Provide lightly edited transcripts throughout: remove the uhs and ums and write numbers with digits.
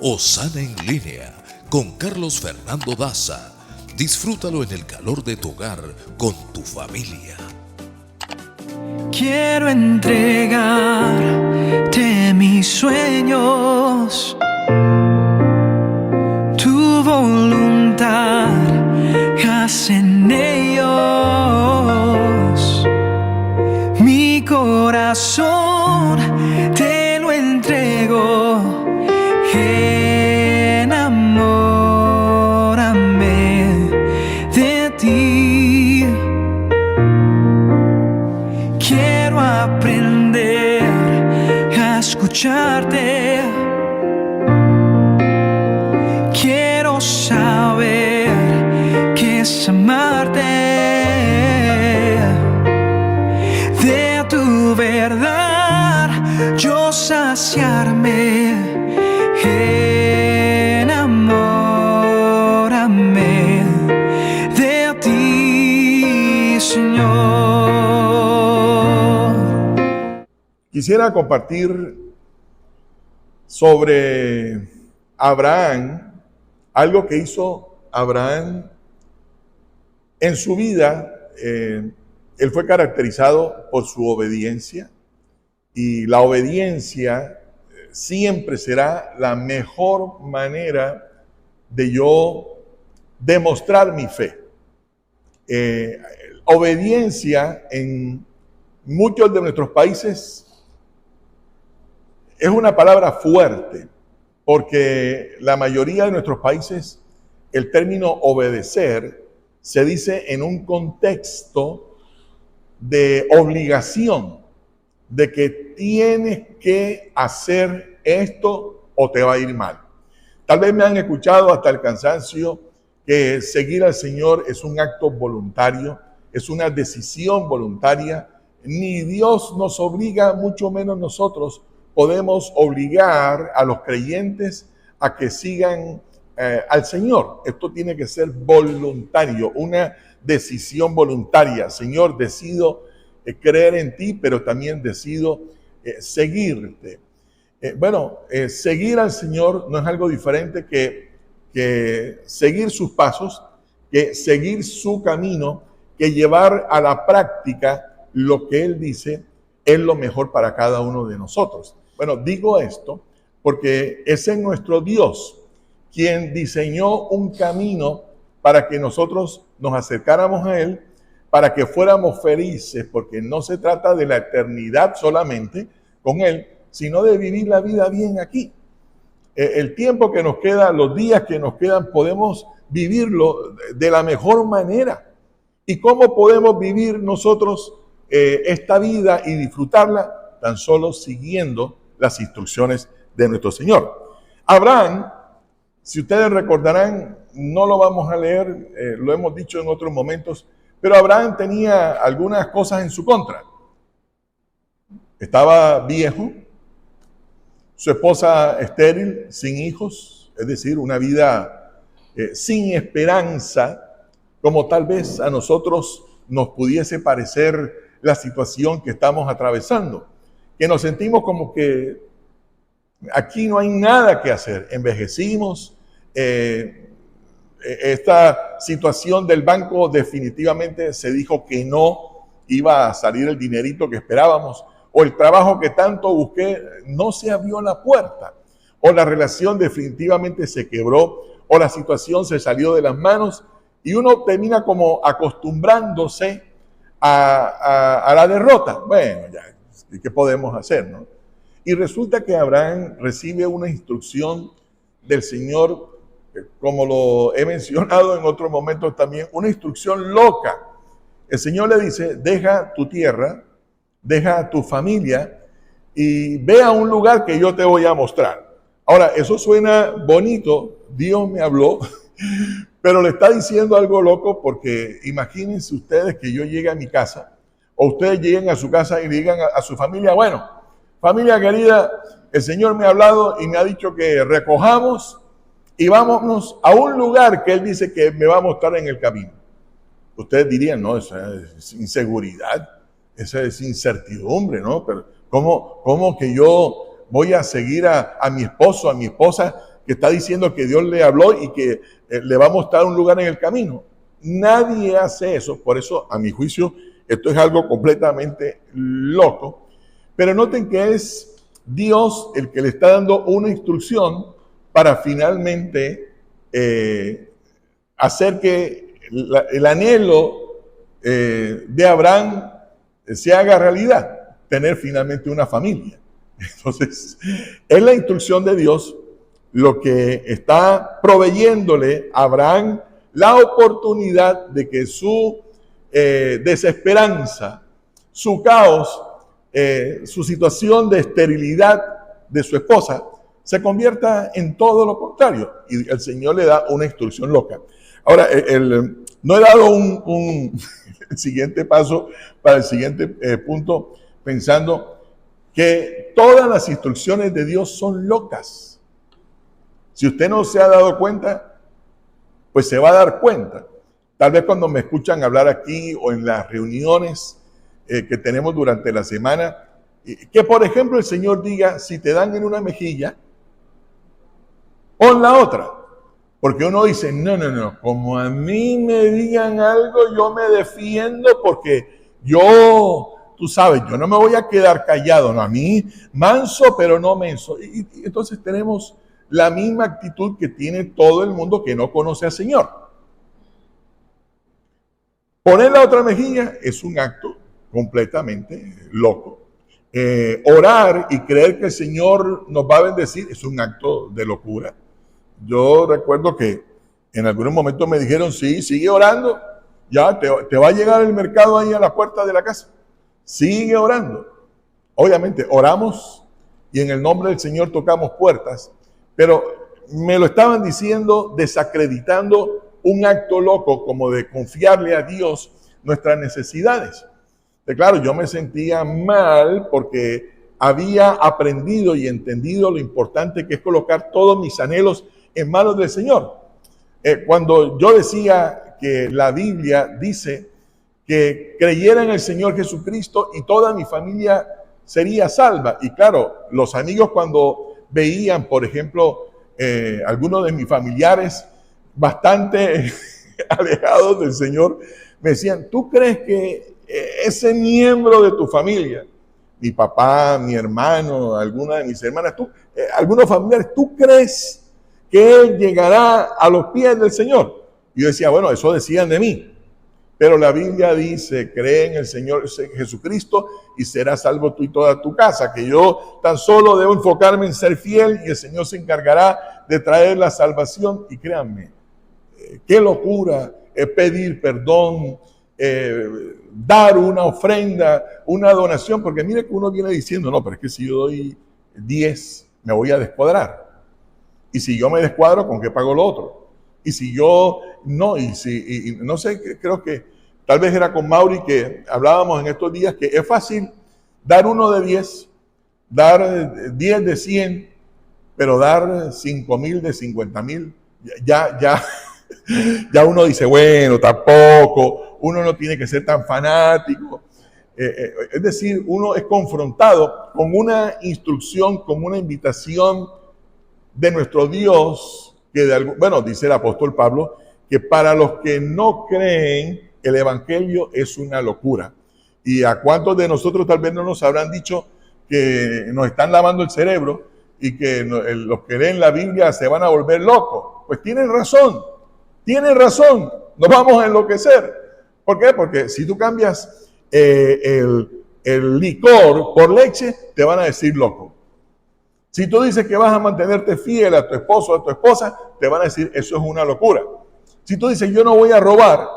Hosanna en línea con Carlos Fernando Daza. Disfrútalo en el calor de tu hogar con tu familia. Quiero entregarte mis sueños, tu voluntad, haz en ellos. Mi corazón te lo entrego, enamórame de ti. Quiero aprender a escucharte. Quiero saber qué es amarte. De tu verdad yo saciarme. Enamórame de ti, Señor. Quisiera compartir sobre Abraham, algo que hizo Abraham en su vida. Él fue caracterizado por su obediencia, y la obediencia siempre será la mejor manera de yo demostrar mi fe. Obediencia en muchos de nuestros países es una palabra fuerte, porque la mayoría de nuestros países el término obedecer se dice en un contexto de obligación, de que tienes que hacer esto o te va a ir mal. Tal vez me han escuchado hasta el cansancio que seguir al Señor es un acto voluntario, es una decisión voluntaria. Ni Dios nos obliga, mucho menos nosotros podemos obligar a los creyentes a que sigan al Señor. Esto tiene que ser voluntario, una decisión voluntaria. Señor, decido creer en ti, pero también decido seguirte. Seguir al Señor no es algo diferente que seguir sus pasos, que seguir su camino, que llevar a la práctica lo que Él dice es lo mejor para cada uno de nosotros. Bueno, digo esto porque ese es nuestro Dios, quien diseñó un camino para que nosotros nos acercáramos a Él, para que fuéramos felices, porque no se trata de la eternidad solamente con Él, sino de vivir la vida bien aquí. El tiempo que nos queda, los días que nos quedan, podemos vivirlo de la mejor manera. ¿Y cómo podemos vivir nosotros esta vida y disfrutarla? Tan solo siguiendo las instrucciones de nuestro Señor. Abraham, si ustedes recordarán, no lo vamos a leer, lo hemos dicho en otros momentos, pero Abraham tenía algunas cosas en su contra. Estaba viejo, su esposa estéril, sin hijos, es decir, una vida sin esperanza, como tal vez a nosotros nos pudiese parecer la situación que estamos atravesando, que nos sentimos como que aquí no hay nada que hacer, envejecimos, esta situación del banco definitivamente se dijo que no iba a salir el dinerito que esperábamos, o el trabajo que tanto busqué no se abrió la puerta, o la relación definitivamente se quebró, o la situación se salió de las manos, y uno termina como acostumbrándose a la derrota. Bueno, ya, ¿qué podemos hacer, no? Y resulta que Abraham recibe una instrucción del Señor, como lo he mencionado en otros momentos también, una instrucción loca. El Señor le dice, deja tu tierra, deja tu familia y ve a un lugar que yo te voy a mostrar. Ahora, eso suena bonito, Dios me habló, pero le está diciendo algo loco, porque imagínense ustedes que yo llegue a mi casa, o ustedes lleguen a su casa y digan a su familia, bueno, familia querida, el Señor me ha hablado y me ha dicho que recojamos y vámonos a un lugar que Él dice que me va a mostrar en el camino. Ustedes dirían, no, esa es inseguridad, esa es incertidumbre, ¿no? Pero ¿cómo que yo voy a seguir a mi esposo, a mi esposa, que está diciendo que Dios le habló y que le va a mostrar un lugar en el camino. Nadie hace eso, por eso a mi juicio esto es algo completamente loco. Pero noten que es Dios el que le está dando una instrucción para finalmente hacer que el anhelo de Abraham se haga realidad, tener finalmente una familia. Entonces, es la instrucción de Dios lo que está proveyéndole a Abraham la oportunidad de que su desesperanza, su caos, su situación de esterilidad de su esposa se convierta en todo lo contrario. Y el Señor le da una instrucción loca. Ahora, no he dado un siguiente paso para el siguiente punto, pensando que todas las instrucciones de Dios son locas. Si usted no se ha dado cuenta, pues se va a dar cuenta. Tal vez cuando me escuchan hablar aquí o en las reuniones que tenemos durante la semana, que por ejemplo el Señor diga, si te dan en una mejilla, pon la otra. Porque uno dice, no, como a mí me digan algo, yo me defiendo porque yo, tú sabes, yo no me voy a quedar callado, no, a mí manso pero no menso. Y entonces tenemos la misma actitud que tiene todo el mundo que no conoce al Señor. Poner la otra mejilla es un acto completamente loco. Orar y creer que el Señor nos va a bendecir es un acto de locura. Yo recuerdo que en algunos momentos me dijeron, sí, sigue orando, ya te va a llegar el mercado ahí a la puerta de la casa. Sigue orando. Obviamente oramos y en el nombre del Señor tocamos puertas, pero me lo estaban diciendo desacreditando un acto loco como de confiarle a Dios nuestras necesidades. Claro, yo me sentía mal porque había aprendido y entendido lo importante que es colocar todos mis anhelos en manos del Señor. Cuando yo decía que la Biblia dice que creyera en el Señor Jesucristo y toda mi familia sería salva. Y claro, los amigos cuando veían, por ejemplo, algunos de mis familiares bastante alejados del Señor, me decían, ¿tú crees que ese miembro de tu familia, mi papá, mi hermano, alguna de mis hermanas, algunos familiares, ¿tú crees que él llegará a los pies del Señor? Y yo decía, bueno, eso decían de mí. Pero la Biblia dice, cree en el Señor Jesucristo y serás salvo tú y toda tu casa. Que yo tan solo debo enfocarme en ser fiel y el Señor se encargará de traer la salvación. Y créanme, qué locura es pedir perdón, dar una ofrenda, una donación. Porque mire que uno viene diciendo, no, pero es que si yo doy 10, me voy a descuadrar. Y si yo me descuadro, ¿con qué pago lo otro? Y si yo no, y no sé, creo que tal vez era con Mauri que hablábamos en estos días que es fácil dar 1 de 10, dar 10 de 100, pero dar 5,000 de 50,000, ya uno dice, bueno, tampoco, uno no tiene que ser tan fanático. Es decir, uno es confrontado con una instrucción, con una invitación de nuestro Dios, que dice el apóstol Pablo, que para los que no creen, el evangelio es una locura. ¿Y a cuántos de nosotros tal vez no nos habrán dicho que nos están lavando el cerebro y que los que leen la Biblia se van a volver locos? Pues tienen razón, nos vamos a enloquecer. ¿Por qué? Porque si tú cambias el licor por leche, te van a decir loco. Si tú dices que vas a mantenerte fiel a tu esposo o a tu esposa, te van a decir, eso es una locura. Si tú dices, yo no voy a robar,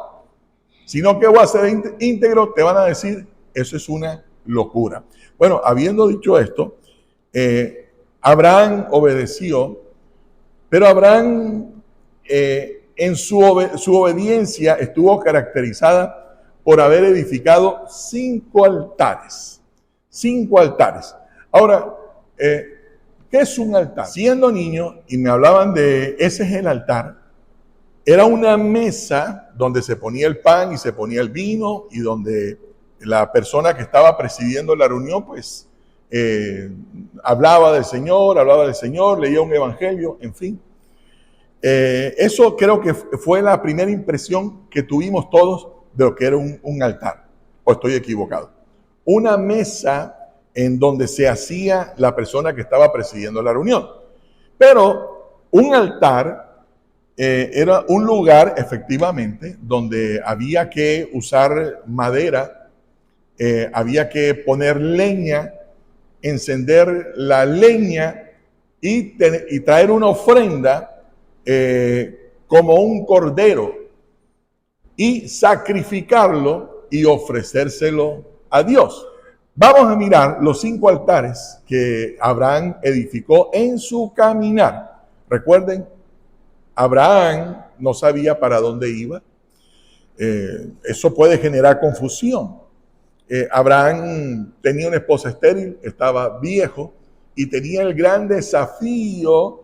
sino que voy a ser íntegro, te van a decir, eso es una locura. Bueno, habiendo dicho esto, Abraham obedeció, pero Abraham en su obediencia estuvo caracterizada por haber edificado 5 altares. 5 altares. Ahora, ¿qué es un altar? Siendo niño, y me hablaban de ese es el altar, era una mesa donde se ponía el pan y se ponía el vino y donde la persona que estaba presidiendo la reunión, pues hablaba del Señor, leía un evangelio, en fin. Eso creo que fue la primera impresión que tuvimos todos de lo que era un altar. ¿O estoy equivocado? Una mesa en donde se hacía la persona que estaba presidiendo la reunión. Pero un altar era un lugar, efectivamente, donde había que usar madera, había que poner leña, encender la leña y traer una ofrenda como un cordero y sacrificarlo y ofrecérselo a Dios. Vamos a mirar los 5 altares que Abraham edificó en su caminar. Recuerden, Abraham no sabía para dónde iba. Eso puede generar confusión. Abraham tenía una esposa estéril, estaba viejo y tenía el gran desafío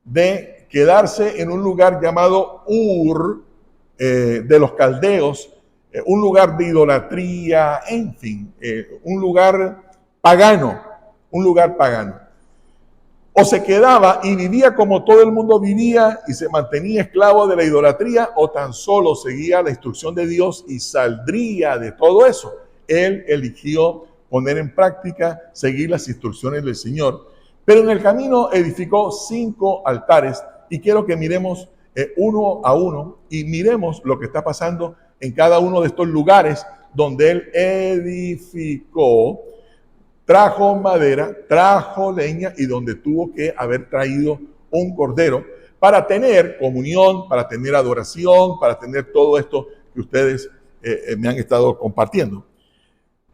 de quedarse en un lugar llamado Ur de los caldeos, un lugar de idolatría, en fin, un lugar pagano. O se quedaba y vivía como todo el mundo vivía y se mantenía esclavo de la idolatría, o tan solo seguía la instrucción de Dios y saldría de todo eso. Él eligió poner en práctica, seguir las instrucciones del Señor. Pero en el camino edificó 5 altares y quiero que miremos uno a uno y miremos lo que está pasando en cada uno de estos lugares donde él edificó, trajo madera, trajo leña y donde tuvo que haber traído un cordero para tener comunión, para tener adoración, para tener todo esto que ustedes me han estado compartiendo.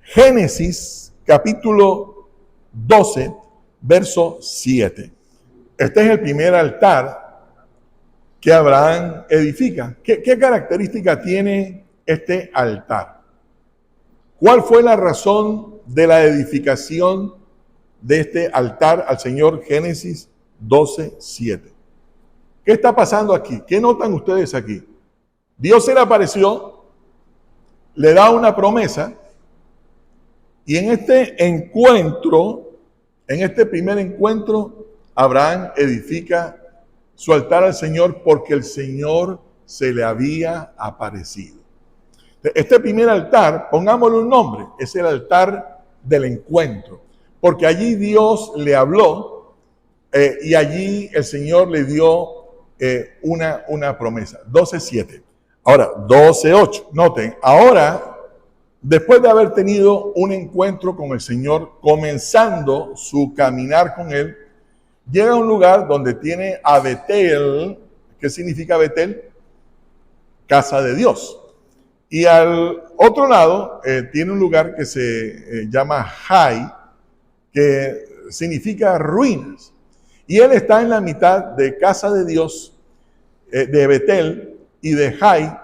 Génesis capítulo 12, verso 7. Este es el primer altar que Abraham edifica. ¿Qué característica tiene este altar? ¿Cuál fue la razón de la edificación de este altar al Señor? Génesis 12, 7. ¿Qué está pasando aquí? ¿Qué notan ustedes aquí? Dios se le apareció, le da una promesa y en este encuentro, en este primer encuentro, Abraham edifica su altar al Señor porque el Señor se le había aparecido. Este primer altar, pongámosle un nombre, es el altar del encuentro, porque allí Dios le habló y allí el Señor le dio una promesa. 12:7. Ahora, 12:8. Noten, ahora, después de haber tenido un encuentro con el Señor, comenzando su caminar con Él, llega a un lugar donde tiene a Betel. ¿Qué significa Betel? Casa de Dios. Y al otro lado tiene un lugar que se llama Jai, que significa ruinas. Y él está en la mitad de Casa de Dios, de Betel y de Jai,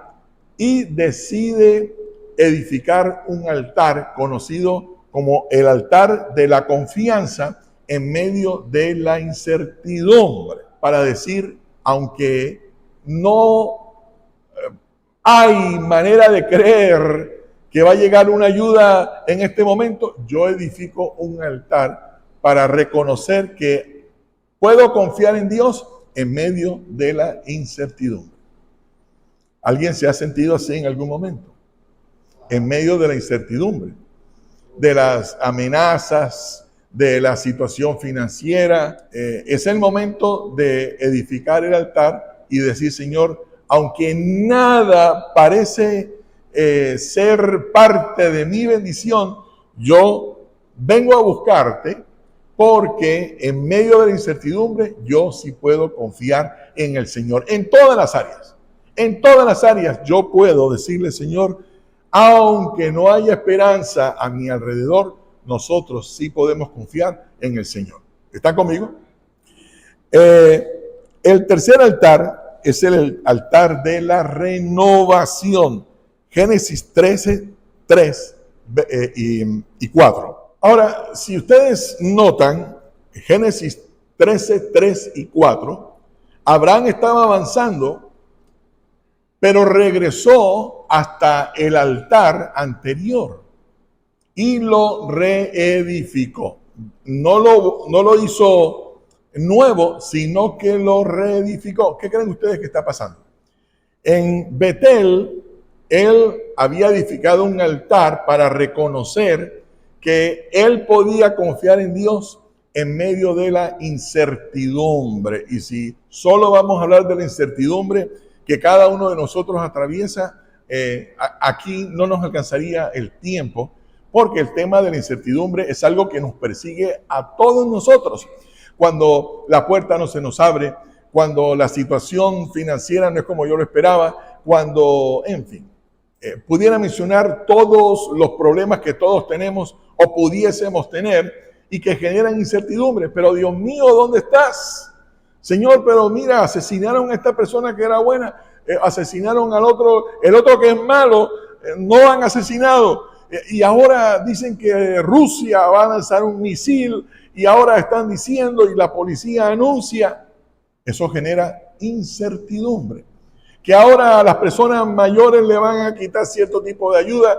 y decide edificar un altar conocido como el altar de la confianza en medio de la incertidumbre, para decir, aunque no hay manera de creer que va a llegar una ayuda en este momento, yo edifico un altar para reconocer que puedo confiar en Dios en medio de la incertidumbre. ¿Alguien se ha sentido así en algún momento? En medio de la incertidumbre, de las amenazas, de la situación financiera. Es el momento de edificar el altar y decir, Señor, aunque nada parece ser parte de mi bendición, yo vengo a buscarte porque en medio de la incertidumbre yo sí puedo confiar en el Señor. En todas las áreas. En todas las áreas yo puedo decirle, Señor, aunque no haya esperanza a mi alrededor, nosotros sí podemos confiar en el Señor. ¿Están conmigo? El tercer altar es el altar de la renovación. Génesis 13, 3 y 4. Ahora, si ustedes notan, Génesis 13, 3 y 4, Abraham estaba avanzando, pero regresó hasta el altar anterior y lo reedificó. no lo hizo nuevo, sino que lo reedificó. ¿Qué creen ustedes que está pasando? En Betel, él había edificado un altar para reconocer que él podía confiar en Dios en medio de la incertidumbre. Y si solo vamos a hablar de la incertidumbre que cada uno de nosotros atraviesa, aquí no nos alcanzaría el tiempo, porque el tema de la incertidumbre es algo que nos persigue a todos nosotros. Cuando la puerta no se nos abre, cuando la situación financiera no es como yo lo esperaba, cuando, en fin, pudiera mencionar todos los problemas que todos tenemos o pudiésemos tener y que generan incertidumbre. Pero Dios mío, ¿dónde estás? Señor, pero mira, asesinaron a esta persona que era buena, asesinaron al otro, el otro que es malo, no han asesinado. Y ahora dicen que Rusia va a lanzar un misil y ahora están diciendo y la policía anuncia. Eso genera incertidumbre. Que ahora a las personas mayores le van a quitar cierto tipo de ayuda.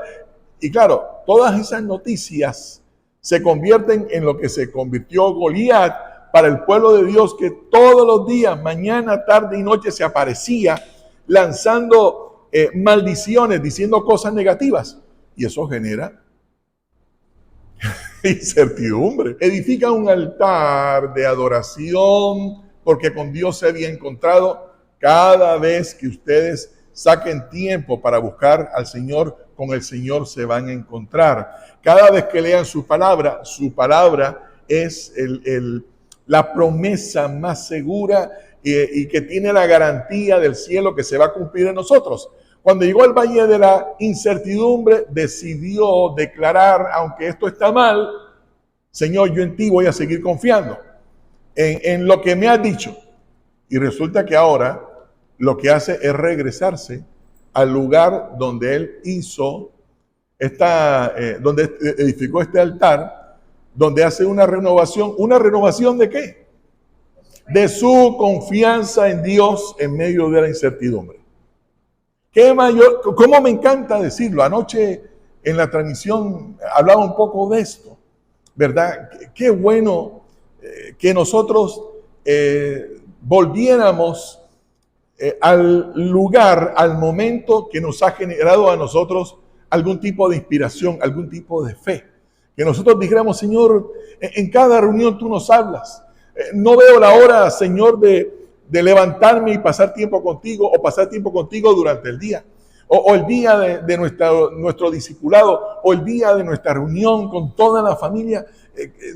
Y claro, todas esas noticias se convierten en lo que se convirtió Goliat para el pueblo de Dios, que todos los días, mañana, tarde y noche, se aparecía lanzando maldiciones, diciendo cosas negativas. Y eso genera incertidumbre. Edifica un altar de adoración porque con Dios se había encontrado. Cada vez que ustedes saquen tiempo para buscar al Señor, con el Señor se van a encontrar. Cada vez que lean su palabra es la promesa más segura y que tiene la garantía del cielo que se va a cumplir en nosotros. Cuando llegó al valle de la incertidumbre, decidió declarar, aunque esto está mal, Señor, yo en ti voy a seguir confiando en lo que me has dicho. Y resulta que ahora lo que hace es regresarse al lugar donde él hizo donde edificó este altar, donde hace una renovación. ¿Una renovación de qué? De su confianza en Dios en medio de la incertidumbre. ¿Qué mayor? ¿Cómo me encanta decirlo? Anoche en la transmisión hablaba un poco de esto, ¿verdad? Qué bueno que nosotros volviéramos al lugar, al momento que nos ha generado a nosotros algún tipo de inspiración, algún tipo de fe. Que nosotros dijéramos, Señor, en cada reunión tú nos hablas. No veo la hora, Señor, de levantarme y pasar tiempo contigo o pasar tiempo contigo durante el día. O el día de nuestro discipulado o el día de nuestra reunión con toda la familia.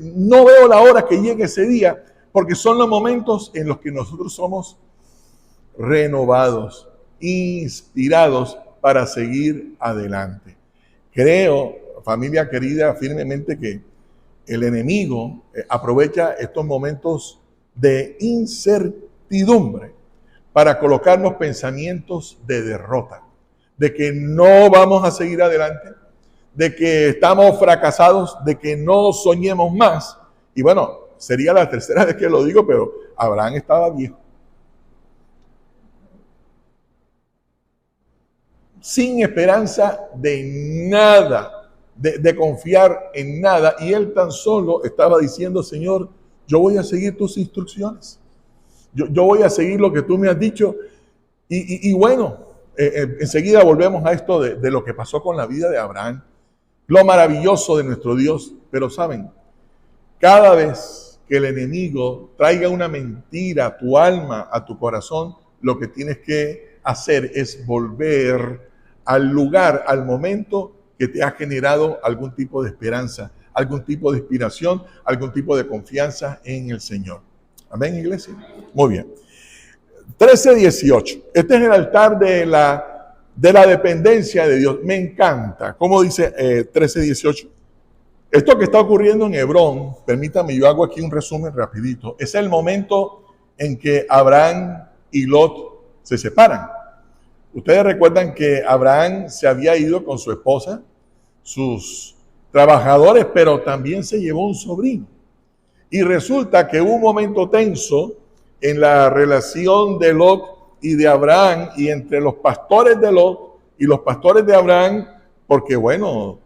No veo la hora que llegue ese día, porque son los momentos en los que nosotros somos renovados, inspirados para seguir adelante. Creo, familia querida, firmemente que el enemigo aprovecha estos momentos de incertidumbre para colocarnos pensamientos de derrota, de que no vamos a seguir adelante, de que estamos fracasados, de que no soñemos más. Y bueno, sería la tercera vez que lo digo, pero Abraham estaba viejo, sin esperanza de nada, de confiar en nada. Y él tan solo estaba diciendo, Señor, yo voy a seguir tus instrucciones. Yo voy a seguir lo que tú me has dicho. Y bueno, enseguida volvemos a esto de lo que pasó con la vida de Abraham. Lo maravilloso de nuestro Dios. Pero saben, cada vez que el enemigo traiga una mentira a tu alma, a tu corazón, lo que tienes que hacer es volver al lugar, al momento que te ha generado algún tipo de esperanza, algún tipo de inspiración, algún tipo de confianza en el Señor. Amén, iglesia. Muy bien. 13:18. Este es el altar de la dependencia de Dios. Me encanta. ¿Cómo dice 13:18? Esto que está ocurriendo en Hebrón, permítame, yo hago aquí un resumen rapidito. Es el momento en que Abraham y Lot se separan. Ustedes recuerdan que Abraham se había ido con su esposa, sus trabajadores, pero también se llevó un sobrino. Y resulta que hubo un momento tenso en la relación de Lot y de Abraham y entre los pastores de Lot y los pastores de Abraham, porque bueno,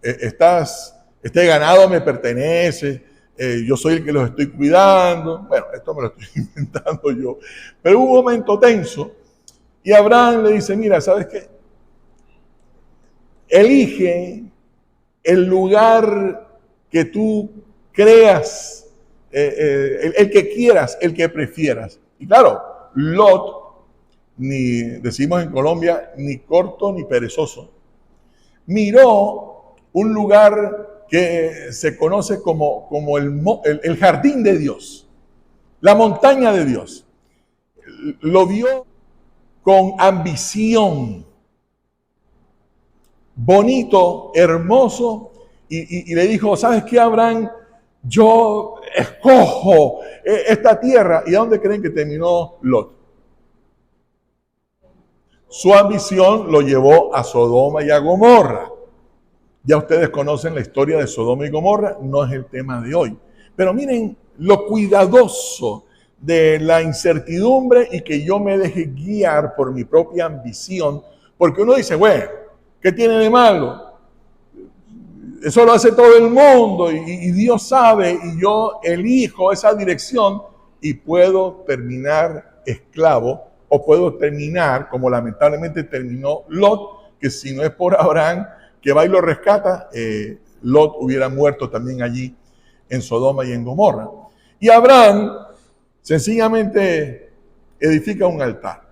estas Este ganado me pertenece, yo soy el que los estoy cuidando. Bueno, esto me lo estoy inventando yo. Pero hubo un momento tenso y Abraham le dice, mira, ¿sabes qué? Elige el lugar que tú creas, el que quieras, el que prefieras. Y claro, Lot, ni decimos en Colombia, ni corto ni perezoso, miró un lugar que se conoce como el jardín de Dios, la montaña de Dios. Lo vio con ambición, bonito, hermoso, y le dijo, ¿sabes qué, Abraham? Yo escojo esta tierra. ¿Y a dónde creen que terminó Lot? Su ambición lo llevó a Sodoma y a Gomorra. Ya ustedes conocen la historia de Sodoma y Gomorra, no es el tema de hoy. Pero miren lo cuidadoso de la incertidumbre y que yo me deje guiar por mi propia ambición, porque uno dice, bueno, ¿qué tiene de malo? Eso lo hace todo el mundo y Dios sabe, y yo elijo esa dirección y puedo terminar esclavo, o puedo terminar como lamentablemente terminó Lot, que si no es por Abraham que va y lo rescata, Lot hubiera muerto también allí en Sodoma y en Gomorra. Y Abraham sencillamente edifica un altar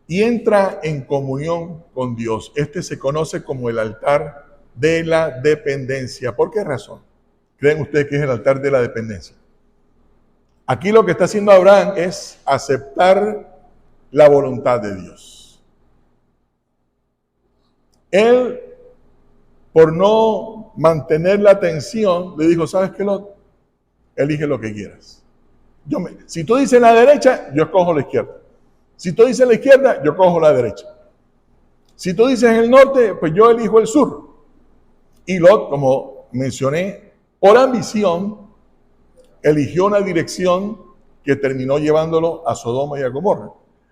y entra en comunión con Dios. Este se conoce como el altar de la dependencia. ¿Por qué razón creen ustedes que es el altar de la dependencia? Aquí lo que está haciendo Abraham es aceptar la voluntad de Dios. Él, por no mantener la atención, le dijo, ¿sabes qué, Lot? Elige lo que quieras. Si tú dices la derecha, yo escojo la izquierda. Si tú dices la izquierda, yo cojo la derecha. Si tú dices el norte, pues yo elijo el sur. Y Lot, como mencioné, por ambición, eligió una dirección que terminó llevándolo a Sodoma y a Gomorra.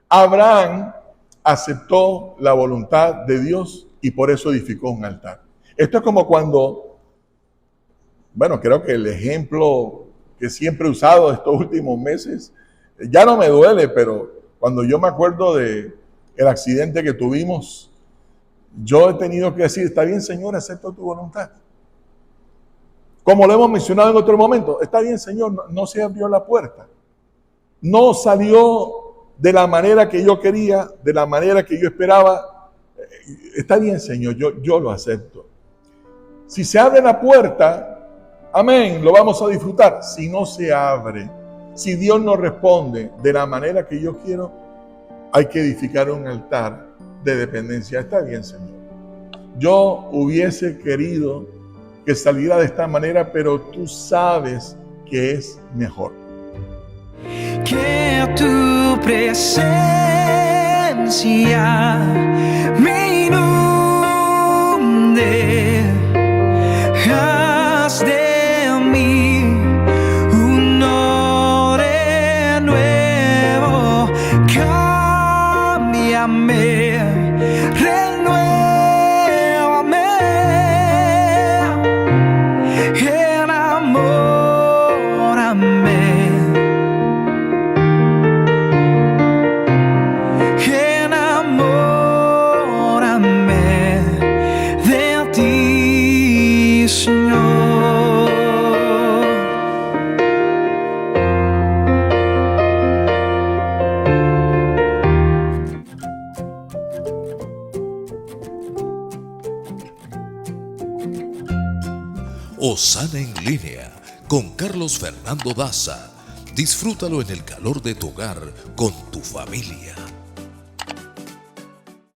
Abraham aceptó la voluntad de Dios y por eso edificó un altar. Esto es como cuando, bueno, creo que el ejemplo que siempre he usado estos últimos meses, ya no me duele, pero cuando yo me acuerdo de el accidente que tuvimos, yo he tenido que decir, está bien, Señor, acepto tu voluntad. Como lo hemos mencionado en otro momento, está bien, Señor, no se abrió la puerta. No salió de la manera que yo quería, de la manera que yo esperaba. Está bien, Señor, yo lo acepto. Si se abre la puerta, amén, lo vamos a disfrutar. Si no se abre, si Dios no responde de la manera que yo quiero, hay que edificar un altar de dependencia. Está bien, Señor. Yo hubiese querido que saliera de esta manera, pero tú sabes que es mejor. Que tu presencia me inunde, haz de mí un hombre nuevo, cámbiame. Osana en línea con Carlos Fernando Daza. Disfrútalo en el calor de tu hogar con tu familia.